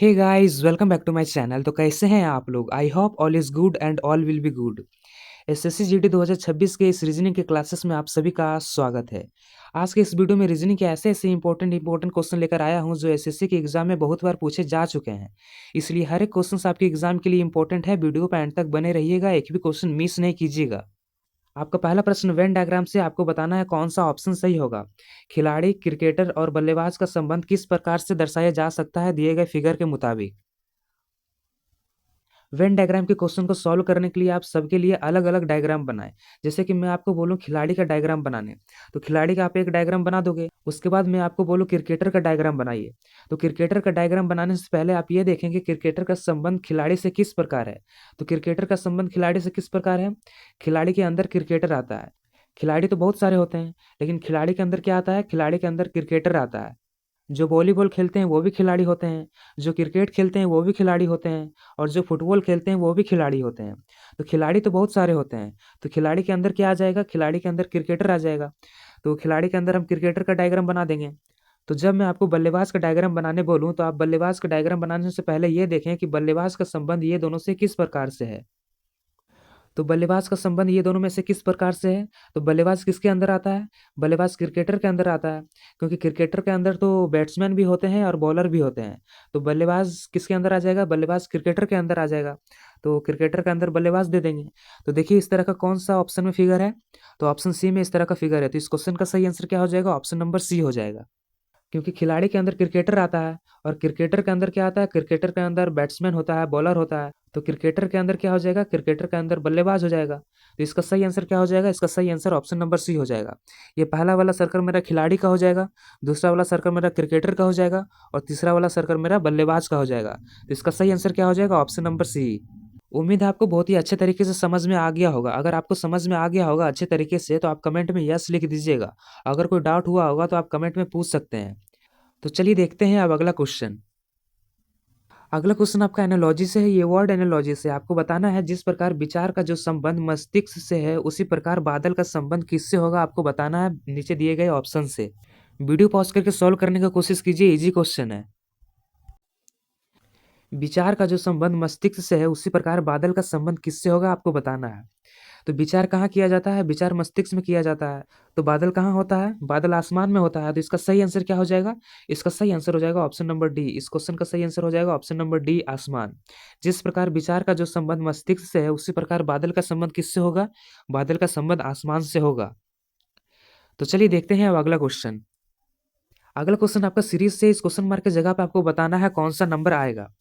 Hey guys, welcome back to my channel. तो कैसे हैं आप लोग? I hope all is good and all will be good. SSC GD 2026 के इस रीजनिंग के क्लासेस में आप सभी का स्वागत है। आज के इस वीडियो में रीजनिंग के ऐसे ऐसे इंपॉर्टेंट क्वेश्चन लेकर आया हूं जो एसएससी के एग्जाम में बहुत बार पूछे जा चुके हैं। इसलिए हर एक क्वेश्चन आपके एग्जाम के लिए इंपॉर्टेंट है। वीडियो पर एंड तक बने रहिएगा, एक भी क्वेश्चन मिस नहीं कीजिएगा। आपका पहला प्रश्न, वेन डायग्राम से आपको बताना है कौन सा ऑप्शन सही होगा। खिलाड़ी, क्रिकेटर और बल्लेबाज का संबंध किस प्रकार से दर्शाया जा सकता है दिए गए फिगर के मुताबिक। वेन डायग्राम के क्वेश्चन को सॉल्व करने के लिए आप सबके लिए अलग अलग डायग्राम बनाएं। जैसे कि मैं आपको बोलूं खिलाड़ी का डायग्राम बनाने, तो खिलाड़ी का आप एक डायग्राम बना दोगे। उसके बाद मैं आपको बोलूं क्रिकेटर का डायग्राम बनाइए, तो क्रिकेटर का डायग्राम बनाने से पहले आप ये देखेंगे क्रिकेटर का संबंध खिलाड़ी से किस प्रकार है। तो क्रिकेटर का संबंध खिलाड़ी से किस प्रकार है? खिलाड़ी के अंदर क्रिकेटर आता है। खिलाड़ी तो बहुत सारे होते हैं, लेकिन खिलाड़ी के अंदर क्या आता है? खिलाड़ी के अंदर क्रिकेटर आता है। जो वॉलीबॉल खेलते हैं वो भी खिलाड़ी होते हैं, जो क्रिकेट खेलते हैं वो भी खिलाड़ी होते हैं, और जो फुटबॉल खेलते हैं वो भी खिलाड़ी होते हैं। तो खिलाड़ी तो बहुत सारे होते हैं। तो खिलाड़ी के अंदर क्या आ जाएगा? खिलाड़ी के अंदर क्रिकेटर आ जाएगा। तो खिलाड़ी के अंदर हम क्रिकेटर का डायग्राम बना देंगे। तो जब मैं आपको बल्लेबाज का डायग्राम बनाने बोलूं तो आप बल्लेबाज का डायग्राम बनाने से पहले ये देखें कि बल्लेबाज का संबंध ये दोनों से किस प्रकार से है। तो बल्लेबाज का संबंध ये दोनों में से किस प्रकार से है? तो बल्लेबाज किसके अंदर आता है? बल्लेबाज क्रिकेटर के अंदर आता है, क्योंकि क्रिकेटर के अंदर तो बैट्समैन भी होते हैं और बॉलर भी होते हैं। तो बल्लेबाज किसके अंदर आ जाएगा? बल्लेबाज क्रिकेटर के अंदर आ जाएगा। तो क्रिकेटर के अंदर बल्लेबाज दे देंगे। तो देखिए इस तरह का कौन सा ऑप्शन में फिगर है? तो ऑप्शन सी में इस तरह का फिगर है। तो इस क्वेश्चन का सही आंसर क्या हो जाएगा? ऑप्शन नंबर सी हो जाएगा। क्योंकि खिलाड़ी के अंदर क्रिकेटर आता है, और क्रिकेटर के अंदर क्या आता है? क्रिकेटर के अंदर बैट्समैन होता है, बॉलर होता है। तो क्रिकेटर के अंदर क्या हो जाएगा? क्रिकेटर के अंदर बल्लेबाज हो जाएगा। तो इसका सही आंसर क्या हो जाएगा? इसका सही आंसर ऑप्शन नंबर सी हो जाएगा। ये पहला वाला सर्कल मेरा खिलाड़ी का हो जाएगा, दूसरा वाला सर्कल मेरा क्रिकेटर का हो जाएगा, और तीसरा वाला सर्कल मेरा बल्लेबाज का हो जाएगा। तो इसका सही आंसर क्या हो जाएगा? Option number C. उम्मीद है आपको बहुत ही अच्छे तरीके से समझ में आ गया होगा। अगर आपको समझ में आ गया होगा अच्छे तरीके से तो आप कमेंट में यस लिख दीजिएगा। अगर कोई डाउट हुआ होगा तो आप कमेंट में पूछ सकते हैं। तो चलिए देखते हैं अब अगला क्वेश्चन। अगला क्वेश्चन आपका एनालॉजी से है। ये वर्ड एनालॉजी से आपको बताना है जिस प्रकार विचार का जो संबंध मस्तिष्क से है उसी प्रकार बादल का संबंध किससे होगा। आपको बताना है नीचे दिए गए ऑप्शन से। वीडियो पॉज करके सॉल्व करने का कोशिश कीजिए, इजी क्वेश्चन है। विचार का जो संबंध मस्तिष्क से है उसी प्रकार बादल का संबंध किससे होगा आपको बताना है। तो विचार कहाँ किया जाता है? विचार मस्तिष्क में किया जाता है। तो बादल कहाँ होता है? बादल आसमान में होता है। तो इसका सही आंसर क्या हो जाएगा? इसका सही आंसर हो जाएगा ऑप्शन नंबर डी। इस क्वेश्चन का सही आंसर हो जाएगा ऑप्शन नंबर डी, आसमान। जिस प्रकार विचार का जो संबंध मस्तिष्क से है उसी प्रकार बादल का संबंध किससे होगा? बादल का संबंध आसमान से होगा। तो चलिए देखते हैं अब अगला क्वेश्चन। अगला क्वेश्चन आपका सीरीज से, इस क्वेश्चन मार्क की जगह पे आपको बताना है कौन सा नंबर आएगा।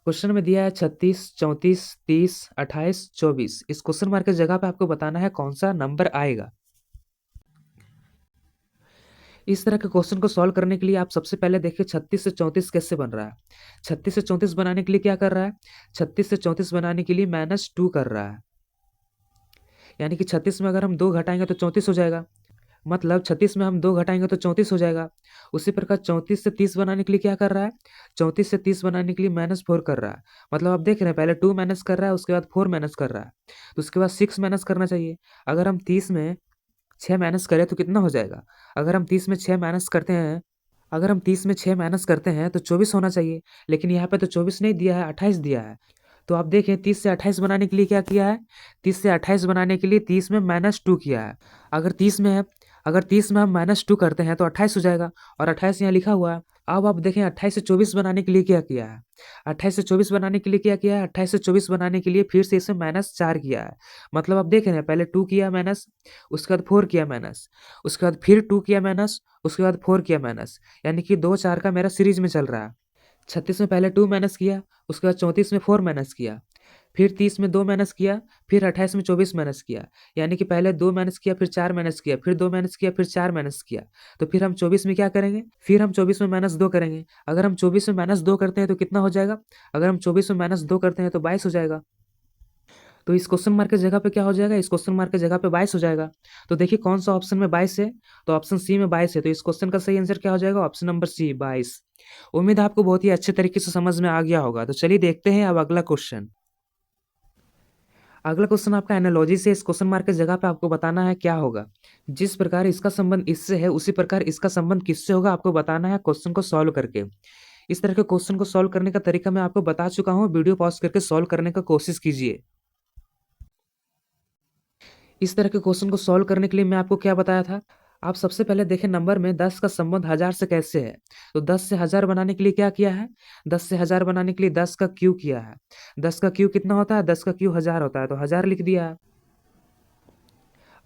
क्वेश्चन में दिया है 36, 34, 30, 28, 24। इस क्वेश्चन मार्क की जगह पे आपको बताना है कौन सा नंबर आएगा। इस तरह के क्वेश्चन को सॉल्व करने के लिए आप सबसे पहले देखिए 36 से 34 कैसे बन रहा है। 36 से 34 बनाने के लिए क्या कर रहा है? 36 से 34 बनाने के लिए -2 कर रहा है। यानी कि 36 में अगर हम 2 घटाएंगे तो 34 हो जाएगा। मतलब 36 में हम 2 घटाएंगे तो 34 हो जाएगा। उसी प्रकार 34 से 30 बनाने के लिए क्या कर रहा है? 34 से 30 बनाने के लिए -4 कर रहा है। मतलब आप देख रहे हैं पहले 2 माइनस कर रहा है, उसके बाद 4 माइनस कर रहा है, तो उसके बाद 6 माइनस करना चाहिए। अगर हम 30 में 6 माइनस करें तो कितना हो जाएगा? अगर हम 30 में 6 माइनस करते हैं अगर हम 30 में 6 माइनस करते हैं तो 24 होना चाहिए। लेकिन यहाँ पे तो 24 नहीं दिया है, 28 दिया है। तो आप देखें 30 से 28 बनाने के लिए क्या किया है? 30 से 28 बनाने के लिए 30 में -2 किया है। अगर 30 में है अगर 30 में हम -2 करते हैं तो 28 हो जाएगा, और 28 यहाँ लिखा हुआ है। अब आप देखें 28 से 24 बनाने के लिए क्या किया है? 28 से 24 बनाने के लिए क्या किया है? 28 से 24 बनाने के लिए फिर से इसमें -4 किया है। मतलब आप देख रहे हैं पहले 2 किया माइनस, उसके बाद 4 किया माइनस, उसके बाद फिर 2 किया माइनस, उसके बाद 4 किया माइनस। यानी कि 2 4 का मेरा सीरीज में चल रहा है। 36 में पहले 2 माइनस किया, उसके बाद 34 में 4 माइनस किया, फिर 30 में 2 माइनस किया, फिर 28 में 24 माइनस किया। यानी कि पहले 2 माइनस किया, फिर 4 माइनस किया, फिर 2 माइनस किया, फिर 4 माइनस किया। तो फिर हम 24 में क्या करेंगे? फिर हम 24 में -2 करेंगे। अगर हम 24 में -2 करते हैं तो कितना हो जाएगा? अगर हम 24 में -2 करते हैं तो 22 हो जाएगा। तो इस क्वेश्चन मार्क की जगह पे क्या हो जाएगा? इस क्वेश्चन मार्क की जगह पे 22 हो जाएगा। तो देखिए कौन सा ऑप्शन में 22 है? तो ऑप्शन सी में 22 है। तो इस क्वेश्चन का सही आंसर क्या हो जाएगा? Option number C, 22। उम्मीद है आपको बहुत ही अच्छे तरीके से समझ में आ गया होगा। तो चलिए देखते हैं अब अगला क्वेश्चन। अगला क्वेश्चन आपका एनालॉजी से, इस क्वेश्चन मार्क की जगह पे आपको बताना है क्या होगा। जिस प्रकार इसका संबंध इससे है उसी प्रकार इसका संबंध किससे होगा आपको बताना है क्वेश्चन को सॉल्व करके। इस तरह के क्वेश्चन को सॉल्व करने का तरीका मैं आपको बता चुका हूँ, वीडियो पॉज करके सॉल्व करने का कोशिश कीजिए। इस तरह के क्वेश्चन को सॉल्व करने के लिए मैं आपको क्या बताया था, आप सबसे पहले देखें नंबर में 10 का संबंध 1000 से कैसे है। तो 10 से 1000 बनाने के लिए क्या किया है, 10 से 1000 बनाने के लिए 10 का क्यू किया है। 10 का क्यू कितना होता है, 10 का क्यू 1000 होता है, तो 1000 लिख दिया है।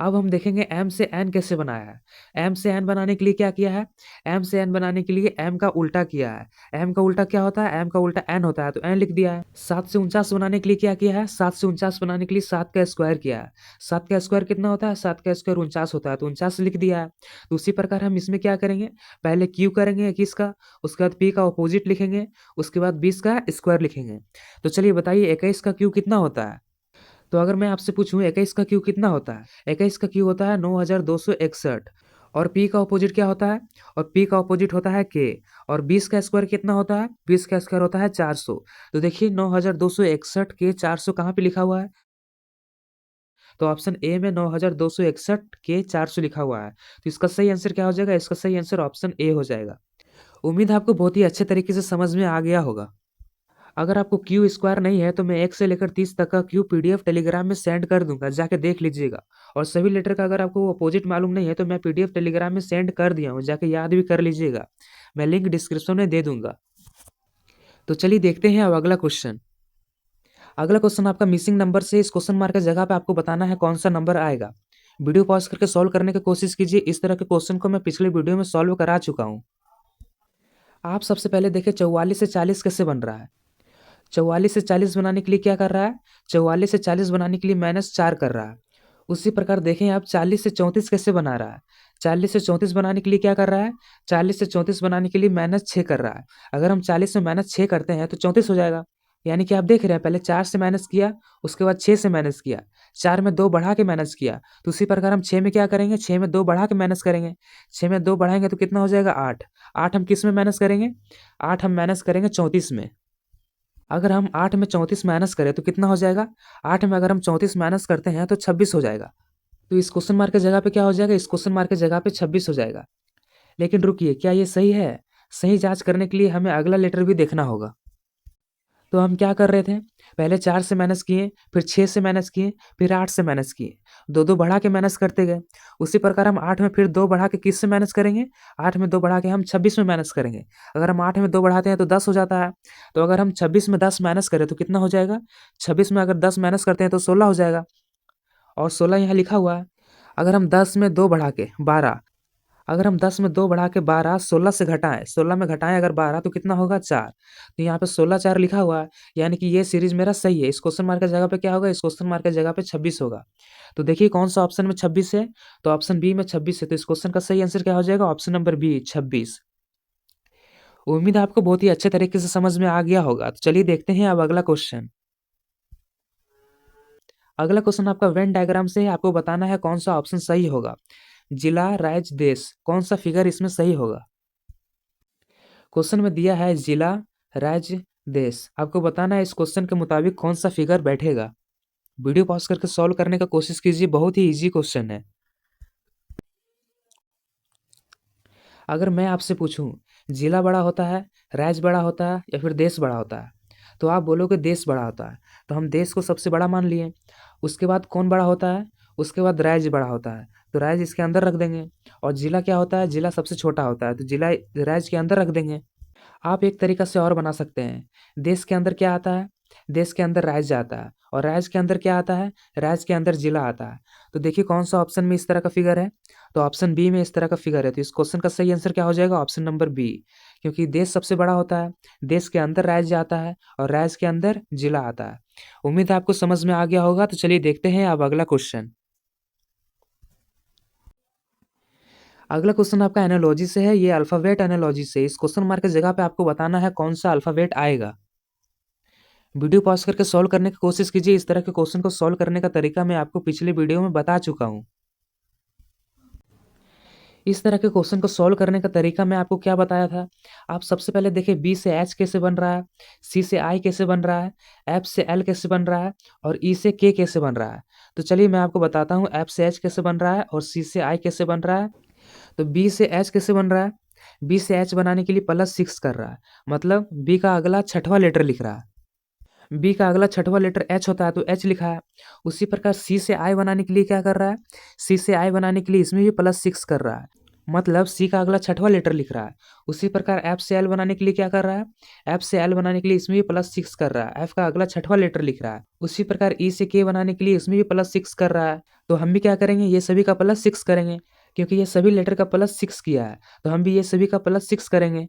अब हम देखेंगे m से n कैसे बनाया है। m से n बनाने के लिए क्या किया है, m से n बनाने के लिए m का उल्टा किया है। m का उल्टा क्या होता है, m का उल्टा n होता है, तो n लिख दिया है। 7 से 49 बनाने के लिए क्या किया है, 7 से 49 बनाने के लिए 7 का स्क्वायर किया है। 7 का स्क्वायर कितना होता है, 7 का स्क्वायर 49 होता है, तो 49 लिख दिया है। तो उसी प्रकार हम इसमें क्या करेंगे, पहले q करेंगे 21 का, उसके बाद p का अपोजिट लिखेंगे, उसके बाद 20 का स्क्वायर लिखेंगे। तो चलिए बताइए 21 का q कितना होता है। तो अगर मैं आपसे पूछूं 21 का क्यू कितना होता है, 21 का क्यू होता है 9261। और p का ऑपोजिट क्या होता है, और p का ऑपोजिट होता है k। और 20 का स्क्वायर कितना होता है, 20 का स्क्वायर होता है 400। तो देखिए 9261 के 400 कहाँ पे लिखा हुआ है, तो ऑप्शन ए में 9261 के 400 लिखा हुआ है। तो इसका सही आंसर क्या हो जाएगा, इसका सही आंसर ऑप्शन ए हो जाएगा। उम्मीद है आपको बहुत ही अच्छे तरीके से समझ में आ गया होगा। अगर आपको क्यू स्क्वायर नहीं है तो मैं 1 से लेकर 30 तक का क्यू पीडीएफ टेलीग्राम में सेंड कर दूंगा, जाके देख लीजिएगा। और सभी लेटर का अगर आपको अपोजिट मालूम नहीं है तो मैं पीडीएफ टेलीग्राम में सेंड कर दिया हूँ, जाके याद भी कर लीजिएगा। मैं लिंक डिस्क्रिप्शन में दे दूंगा। तो चलिए देखते हैं अब अगला क्वेश्चन। अगला क्वेश्चन आपका मिसिंग नंबर से, इस क्वेश्चन मार्क की जगह पे आपको बताना है कौन सा नंबर आएगा। वीडियो पॉज करके सॉल्व करने की कोशिश कीजिए। इस तरह के क्वेश्चन को मैं पिछले वीडियो में सॉल्व करा चुका हूँ। आप सबसे पहले देखें 44 से 40 कैसे बन रहा है। 44 से 40 बनाने के लिए क्या कर रहा है, 44 से 40 बनाने के लिए -4 कर रहा है। उसी प्रकार देखें आप 40 से 34 कैसे बना रहा है। 40 से 34 बनाने के लिए क्या कर रहा है, 40 से 34 बनाने के लिए -6 कर रहा है। अगर हम 40 में -6 करते हैं तो 34 हो जाएगा। यानी कि आप देख रहे हैं पहले 4 से माइनस किया, उसके बाद 6 से माइनस किया, 4 में 2 बढ़ा के माइनस किया। तो उसी प्रकार हम 6 में क्या करेंगे, 6 में 2 बढ़ा के माइनस करेंगे। 6 में 2 बढ़ाएंगे तो कितना हो जाएगा, 8। 8 हम किस में माइनस करेंगे, 8 हम माइनस करेंगे 34 में। अगर हम 8 में 34 माइनस करें तो कितना हो जाएगा, 8 में अगर हम 34 माइनस करते हैं तो 26 हो जाएगा। तो इस क्वेश्चन मार्क की जगह पे क्या हो जाएगा, इस क्वेश्चन मार्क की जगह पे 26 हो जाएगा। लेकिन रुकिए, क्या ये सही है, सही जांच करने के लिए हमें अगला लेटर भी देखना होगा। तो हम क्या कर रहे थे, पहले 4 से माइनस किए, फिर 6 से माइनस किए, फिर 8 से माइनस किए, दो दो बढ़ा के माइनस करते गए। उसी प्रकार हम 8 में फिर 2 बढ़ा के किस से माइनस करेंगे, 8 में 2 बढ़ा के हम 26 में माइनस करेंगे। अगर हम 8 में 2 बढ़ाते हैं तो 10 हो जाता है। तो अगर हम 26 में 10 माइनस करें तो कितना हो जाएगा, 26 में अगर 10 माइनस करते हैं तो 16 हो जाएगा। और 16 यहाँ लिखा हुआ है। अगर हम 10 में 2 बढ़ा के 12, अगर हम 10 में 2 बढ़ा के 12 16 से घटाएं, 16 में घटाएं अगर 12 तो कितना होगा, 4। तो यहाँ पे 16 4 लिखा हुआ है, यानी कि ये सीरीज मेरा सही है। इस क्वेश्चन मार्क की जगह पे क्या होगा, इस क्वेश्चन मार्क की जगह पे 26 होगा। तो देखिए कौन सा ऑप्शन में 26 है, तो ऑप्शन बी में 26 है। तो इस क्वेश्चन का सही आंसर क्या हो जाएगा, ऑप्शन नंबर बी 26। उम्मीद है आपको बहुत ही अच्छे तरीके से समझ में आ गया होगा। तो चलिए देखते हैं अब अगला क्वेश्चन। अगला क्वेश्चन आपका वेन डायग्राम से है, आपको बताना है कौन सा ऑप्शन सही होगा। जिला, राज्य, देश, कौन सा फिगर इसमें सही होगा। क्वेश्चन में दिया है जिला, राज्य, देश, आपको बताना है इस क्वेश्चन के मुताबिक कौन सा फिगर बैठेगा। वीडियो पॉज करके सॉल्व करने का कोशिश कीजिए, बहुत ही इजी क्वेश्चन है। अगर मैं आपसे पूछूं जिला बड़ा होता है, राज्य बड़ा होता है या फिर देश बड़ा होता है, तो आप बोलोगे देश बड़ा होता है। तो हम देश को सबसे बड़ा मान लिए। उसके बाद कौन बड़ा होता है, उसके बाद राज्य बड़ा होता है, तो राज्य इसके अंदर रख देंगे। और जिला क्या होता है, जिला सबसे छोटा होता है, तो जिला राज्य के अंदर रख देंगे। आप एक तरीका से और बना सकते हैं, देश के अंदर क्या आता है, देश के अंदर राज्य आता है, और राज्य के अंदर क्या आता है, राज्य के अंदर जिला आता है। तो देखिए कौन सा ऑप्शन में इस तरह का फिगर है, तो ऑप्शन बी में इस तरह का फिगर है। तो इस क्वेश्चन का सही आंसर क्या हो जाएगा, ऑप्शन नंबर बी। क्योंकि देश सबसे बड़ा होता है, देश के अंदर राज्य आता है और राज्य के अंदर जिला आता है। उम्मीद है आपको समझ में आ गया होगा। तो चलिए देखते हैं अब अगला क्वेश्चन। अगला क्वेश्चन आपका एनालॉजी से है, ये अल्फाबेट एनालॉजी से। इस क्वेश्चन मार्क की जगह पे आपको बताना है कौन सा अल्फाबेट आएगा। वीडियो पॉज करके सॉल्व करने की कोशिश कीजिए। इस तरह के क्वेश्चन को सॉल्व करने का तरीका मैं आपको पिछले वीडियो में बता चुका हूं। इस तरह के क्वेश्चन को सॉल्व करने का तरीका मैं आपको क्या बताया था। आप सबसे पहले देखिए बी से एच कैसे बन रहा है, सी से आई कैसे बन रहा है, एफ से एल कैसे बन रहा है, और ई से के कैसे बन रहा है। तो चलिए मैं आपको बताता हूँ एफ से एच कैसे बन रहा है और सी से आई कैसे बन रहा है। तो बी से एच कैसे बन रहा है, बी से एच बनाने के लिए +6 कर रहा है, मतलब बी का अगला छठवां लेटर लिख रहा है। बी का अगला छठवां लेटर एच होता है तो एच लिखा है। उसी प्रकार सी से आई बनाने के लिए क्या कर रहा है, सी से आई बनाने के लिए इसमें भी +6 कर रहा है, मतलब सी का अगला छठवां लेटर लिख रहा है। उसी प्रकार एफ से एल बनाने के लिए क्या कर रहा है, एफ से एल बनाने के लिए इसमें भी +6 कर रहा है, एफ का अगला छठवां लेटर लिख रहा है। उसी प्रकार ई से के बनाने के लिए इसमें भी +6 कर रहा है। तो हम भी क्या करेंगे, ये सभी का +6 करेंगे, क्योंकि ये सभी लेटर का +6 किया है, तो हम भी ये सभी का +6 करेंगे।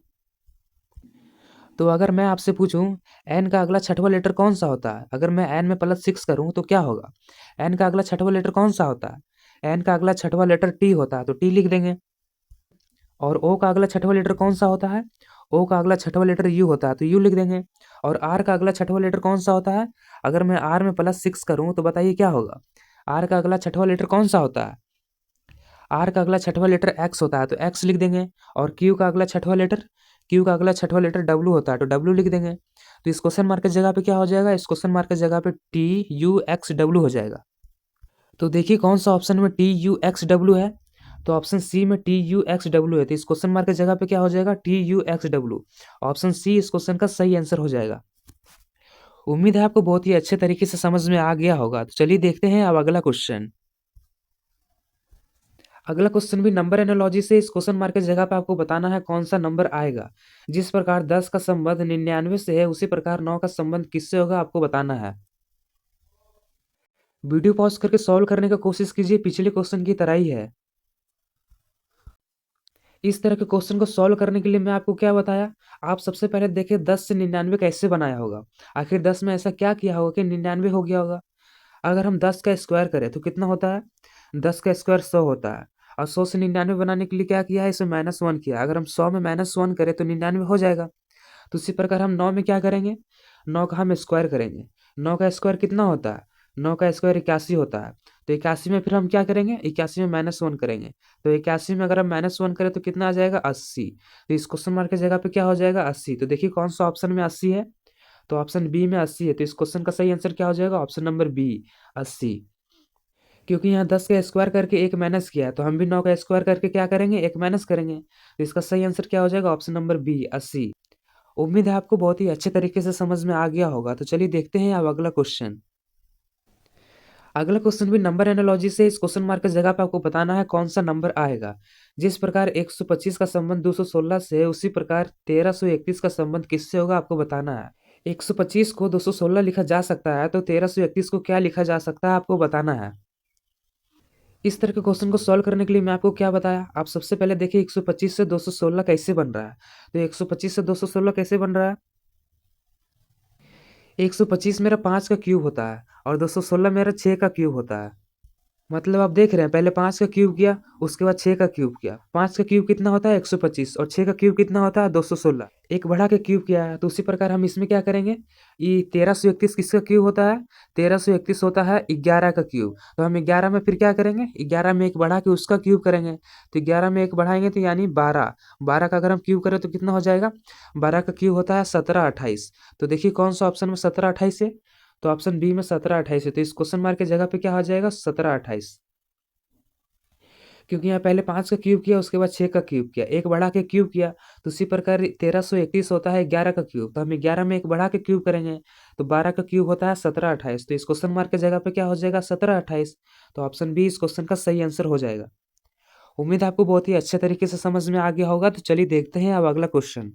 तो अगर मैं आपसे पूछूं एन का अगला छठवां लेटर कौन सा होता है, अगर मैं एन में +6 करूं तो क्या होगा। एन का अगला छठवां लेटर कौन सा होता है, एन का अगला छठवां लेटर टी होता है तो टी लिख देंगे। और ओ का अगला छठवां लेटर कौन सा होता है, ओ का अगला छठवां लेटर यू होता है तो यू लिख देंगे। और आर का अगला छठवां लेटर कौन सा होता है, अगर मैं आर में +6 करूं तो बताइए क्या होगा। आर का अगला छठवां लेटर कौन सा होता है, आर का अगला छठवां लेटर एक्स होता है तो एक्स लिख देंगे। और क्यू का अगला छठवां लेटर, क्यू का अगला छठवां लेटर डब्लू होता है तो डब्लू लिख देंगे। तो इस क्वेश्चन मार्क की जगह पे क्या हो जाएगा, इस क्वेश्चन मार्क की जगह पे टी यू एक्स डब्लू हो जाएगा। तो देखिए कौन सा ऑप्शन में टी यू एक्स डब्लू है, तो ऑप्शन सी में टी यू एक्स डब्लू है, तो इस क्वेश्चन मार्क की जगह पे क्या हो जाएगा, T U X W. Option C इस क्वेश्चन का सही आंसर हो जाएगा। उम्मीद है आपको बहुत ही अच्छे तरीके से समझ में आ गया होगा। तो चलिए देखते हैं अब अगला क्वेश्चन। अगला क्वेश्चन भी नंबर एनालॉजी से, इस क्वेश्चन मार्क की जगह पे आपको बताना है कौन सा नंबर आएगा। जिस प्रकार 10 का संबंध 99 से है, उसी प्रकार 9 का संबंध किससे होगा आपको बताना है। वीडियो पॉज करके सॉल्व करने का कोशिश कीजिए, पिछले क्वेश्चन की तरह ही है। इस तरह के क्वेश्चन को सॉल्व करने के लिए मैं आपको क्या बताया, आप सबसे पहले देखिए 10 से 99 कैसे बनाया होगा। आखिर 10 में ऐसा क्या किया होगा कि 99 हो गया होगा। अगर हम 10 का स्क्वायर करें तो कितना होता है, 10 का स्क्वायर 100 होता है। और 100 से 99 बनाने के लिए क्या किया है, इसमें -1 किया। अगर हम 100 में -1 करें तो 99 हो जाएगा। तो उसी प्रकार हम 9 में क्या करेंगे, 9 का हम स्क्वायर करेंगे। 9 का स्क्वायर कितना होता है, 9 का स्क्वायर 81 होता है। तो 81 में फिर हम क्या करेंगे, 81 में -1 करेंगे। तो 81 में अगर हम -1 करें तो कितना आ जाएगा, 80। तो इस क्वेश्चन मार्क की जगह पे क्या हो जाएगा, 80। तो देखिए कौन सा ऑप्शन में 80 है, तो ऑप्शन बी में 80 है। तो इस क्वेश्चन का सही आंसर क्या हो जाएगा, ऑप्शन नंबर बी 80। क्योंकि यहाँ 10 का स्क्वायर करके एक माइनस किया है, तो हम भी 9 का स्क्वायर करके क्या करेंगे, एक माइनस करेंगे। तो इसका सही आंसर क्या हो जाएगा, ऑप्शन नंबर बी 80। उम्मीद है आपको बहुत ही अच्छे तरीके से समझ में आ गया होगा। तो चलिए देखते हैं अब अगला क्वेश्चन। अगला क्वेश्चन भी नंबर एनालॉजी से, इस क्वेश्चन मार्क की जगह पे आपको बताना है कौन सा नंबर आएगा। जिस प्रकार 125 का संबंध 216 से है, उसी प्रकार 1331 का संबंध किससे होगा आपको बताना है। 125 को 216 लिखा जा सकता है, तो 1331 को क्या लिखा जा सकता है आपको बताना है। इस तरह के क्वेश्चन को सॉल्व करने के लिए मैं आपको क्या बताया, आप सबसे पहले देखिए 125 से 216 कैसे बन रहा है। तो 125 से 216 कैसे बन रहा है, 125 मेरा 5 का क्यूब होता है और 216 मेरा 6 का क्यूब होता है। मतलब आप देख रहे हैं, पहले 5 का क्यूब किया, उसके बाद 6 का क्यूब किया। 5 का क्यूब कितना होता है, 125, और 6 का क्यूब कितना होता है, 216। एक बढ़ा के क्यूब किया है, तो उसी प्रकार हम इसमें क्या करेंगे, ये 1331 किसका क्यूब होता है, 1331 होता है 11 का क्यूब। तो हम 11 में फिर क्या करेंगे, 11 में एक बढ़ा के उसका क्यूब करेंगे। तो 11 में एक बढ़ाएंगे तो यानी 12, 12 का अगर हम क्यूब करें तो कितना हो जाएगा, 12 का क्यूब होता है 1728। तो देखिए कौन सा ऑप्शन में 1728 है, तो ऑप्शन बी में 1728 है। तो इस क्वेश्चन मार्क की जगह पे क्या हो जाएगा, 1728। क्योंकि यहाँ पहले 5 का क्यूब किया, उसके बाद 6 का क्यूब किया, एक बढ़ा के क्यूब किया। तो उसी प्रकार 1331 होता है 11 का क्यूब, तो हम 11 में एक बढ़ा के क्यूब करेंगे। तो 12 का क्यूब होता है 1728। तो इस क्वेश्चन मार्क की जगह पे क्या हो जाएगा, 1728। तो ऑप्शन बी इस क्वेश्चन का सही आंसर हो जाएगा। उम्मीद है आपको बहुत ही अच्छे तरीके से समझ में आ गया होगा। तो चलिए देखते हैं अब अगला क्वेश्चन।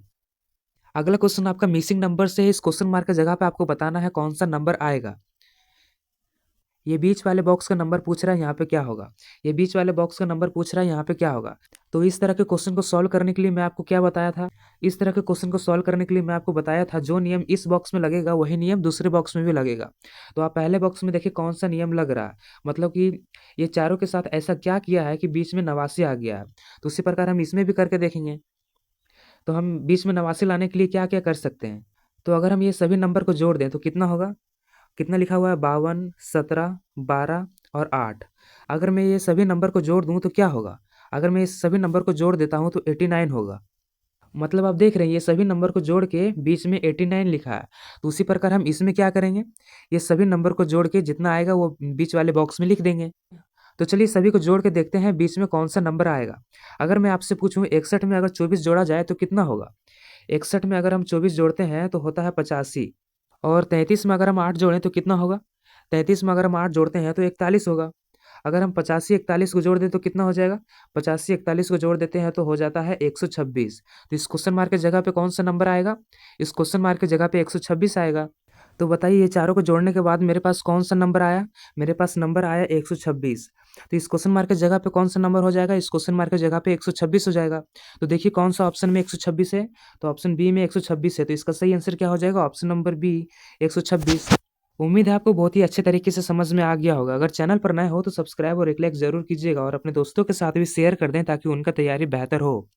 अगला क्वेश्चन आपका मिसिंग नंबर से है, इस क्वेश्चन मार्क की जगह पे आपको बताना है कौन सा नंबर आएगा। ये बीच वाले बॉक्स का नंबर पूछ रहा है, यहाँ पे क्या होगा, ये बीच वाले बॉक्स का नंबर पूछ रहा है, यहाँ पे क्या होगा। तो इस तरह के क्वेश्चन को सॉल्व करने के लिए मैं आपको क्या बताया था, इस तरह के क्वेश्चन को सॉल्व करने के लिए मैं आपको बताया था जो नियम इस बॉक्स में लगेगा वही नियम दूसरे बॉक्स में भी लगेगा। तो आप पहले बॉक्स में देखिए कौन सा नियम लग रहा है, मतलब कि ये चारों के साथ ऐसा क्या किया है कि बीच में 89 आ गया है। तो उसी प्रकार हम इसमें भी करके देखेंगे। तो हम बीच में 89 लाने के लिए क्या क्या कर सकते हैं, तो अगर हम ये सभी नंबर को जोड़ दें तो कितना होगा, कितना लिखा हुआ है, 52, 17, 12 और 8। अगर मैं ये सभी नंबर को जोड़ दूं तो क्या होगा, अगर मैं इस सभी नंबर को जोड़ देता हूं तो 89 होगा। मतलब आप देख रहे हैं ये सभी नंबर को जोड़ के बीच में 89 लिखा है। तो उसी प्रकार हम इसमें क्या करेंगे, ये सभी नंबर को जोड़ के जितना आएगा वो बीच वाले बॉक्स में लिख देंगे। तो चलिए सभी को जोड़ के देखते हैं बीच में कौन सा नंबर आएगा। अगर मैं आपसे पूछूं 61 में अगर 24 जोड़ा जाए तो कितना होगा? 61 में अगर हम 24 जोड़ते हैं तो होता है 85। और 33 में अगर हम 8 जोड़ें तो कितना होगा? 33 में अगर हम 8 जोड़ते हैं तो 41 होगा। अगर हम 85 41 को जोड़ दें तो कितना हो जाएगा? 85 41 को जोड़ देते हैं तो हो जाता है 126। तो इस क्वेश्चन मार्क की जगह पे कौन सा नंबर आएगा? इस क्वेश्चन मार्क की जगह पे 126 आएगा। तो बताइए ये चारों को जोड़ने के बाद मेरे पास कौन सा नंबर आया? मेरे पास नंबर आया 126। तो इस क्वेश्चन मार्क की जगह पे कौन सा नंबर हो जाएगा? इस क्वेश्चन मार्क की जगह पे 126 हो जाएगा। तो देखिए कौन सा ऑप्शन में 126 है? तो ऑप्शन बी में 126 है। तो इसका सही आंसर क्या हो जाएगा? Option number B 126। उम्मीद है आपको बहुत ही अच्छे तरीके से समझ में आ गया होगा। अगर चैनल पर नए हो तो सब्सक्राइब और एक लाइक जरूर कीजिएगा और अपने दोस्तों के साथ भी शेयर कर दें ताकि उनका तैयारी बेहतर हो।